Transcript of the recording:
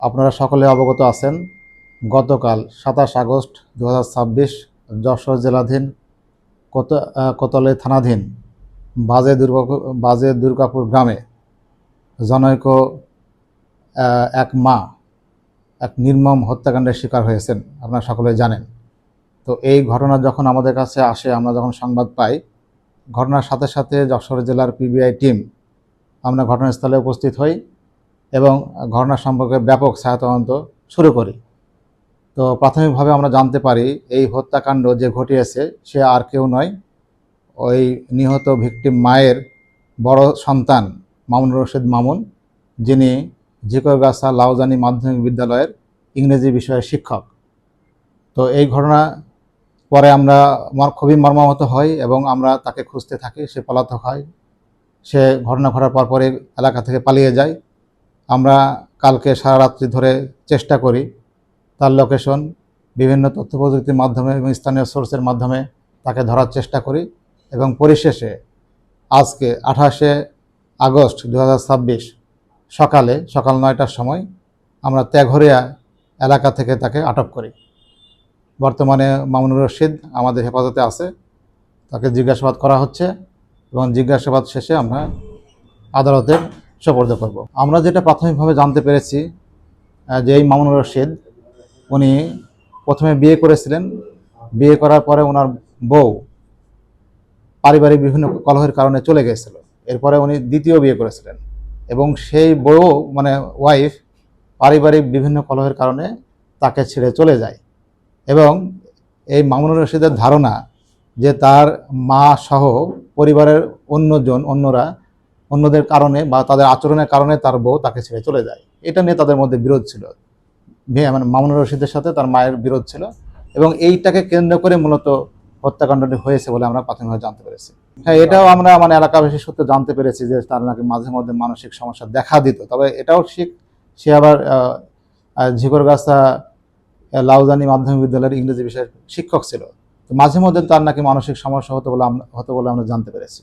আপনারা সকলে অবগত আছেন, গতকাল ২৭ আগস্ট ২০২৬ যশোর জেলাধীন কোতোয়ালি থানাধীন বাজে দুর্গাপুর গ্রামে জনৈক এক মা এক নির্মম হত্যাকাণ্ডের শিকার হয়েছেন। আপনারা সকলে জানেন। তো এই ঘটনা যখন আমাদের কাছে আসে, আমরা যখন সংবাদ পাই, ঘটনার সাথে সাথে যশোর জেলার পিবিআই টিম আমরা ঘটনাস্থলে উপস্থিত হই এবং ঘটনা সম্পর্কে ব্যাপক ছায়া তদন্ত শুরু করি। তো প্রাথমিকভাবে আমরা জানতে পারি এই হত্যাকাণ্ড যে ঘটিয়েছে সে আর কেউ নয়, ওই নিহত ভিকটিম মায়ের বড় সন্তান মামুনুর রশিদ মামুন, যিনি ঝিকরগাছা লাউজানি মাধ্যমিক বিদ্যালয়ের ইংরেজি বিষয়ের শিক্ষক। তো এই ঘটনা পরে আমরা খুবই মর্মাহত হই এবং আমরা তাকে খুঁজতে থাকি। সে পলাতক হয়। সে ঘটনা ঘটার পরপরই এলাকা থেকে পালিয়ে যায়। আমরা কালকে সারা রাত্রি ধরে চেষ্টা করি তার লোকেশন বিভিন্ন তথ্য প্রযুক্তির মাধ্যমে এবং স্থানীয় সোর্সের মাধ্যমে তাকে ধরার চেষ্টা করি এবং পরিশেষে আজকে ২৮শে আগস্ট ২০২৬ সকাল ৯টার সময় আমরা তেঘরিয়া এলাকা থেকে তাকে আটক করি। বর্তমানে মামুনুর রশিদ আমাদের হেফাজতে আছে। তাকে জিজ্ঞাসাবাদ করা হচ্ছে এবং জিজ্ঞাসাবাদ শেষে আমরা আদালতের সোপর্দ করব। আমরা যেটা প্রাথমিকভাবে জানতে পেরেছি যে এই মামুনুর রশিদ উনি প্রথমে বিয়ে করেছিলেন। বিয়ে করার পরে ওনার বউ পারিবারিক বিভিন্ন কলহের কারণে চলে গিয়েছিল। এরপরে উনি দ্বিতীয় বিয়ে করেছিলেন এবং সেই বউ ওয়াইফ পারিবারিক বিভিন্ন কলহের কারণে তাকে ছেড়ে চলে যায় এবং এই মামুনুর রশিদের ধারণা যে তার মা সহ পরিবারের অন্যদের কারণে বা তাদের আচরণের কারণে তার বউ তাকে ছেড়ে চলে যায়। এটা নিয়ে তাদের মধ্যে বিরোধ ছিল, মামুনুর রশিদের সাথে তার মায়ের বিরোধ ছিল এবং এইটাকে কেন্দ্র করে মূলত হত্যাকাণ্ডটি হয়েছে বলে আমরা প্রাথমিকভাবে জানতে পেরেছি। হ্যাঁ, এটাও আমরা এলাকাবাসী সূত্রে জানতে পেরেছি যে তার নাকি মাঝে মধ্যে মানসিক সমস্যা দেখা দিত। তবে এটাও সে আবার ঝিকরগাছা লাউজানি মাধ্যমিক বিদ্যালয়ের ইংরেজি বিষয়ের শিক্ষক ছিল। তো মাঝে মধ্যে তার নাকি মানসিক সমস্যা হতো বলে আমরা জানতে পেরেছি।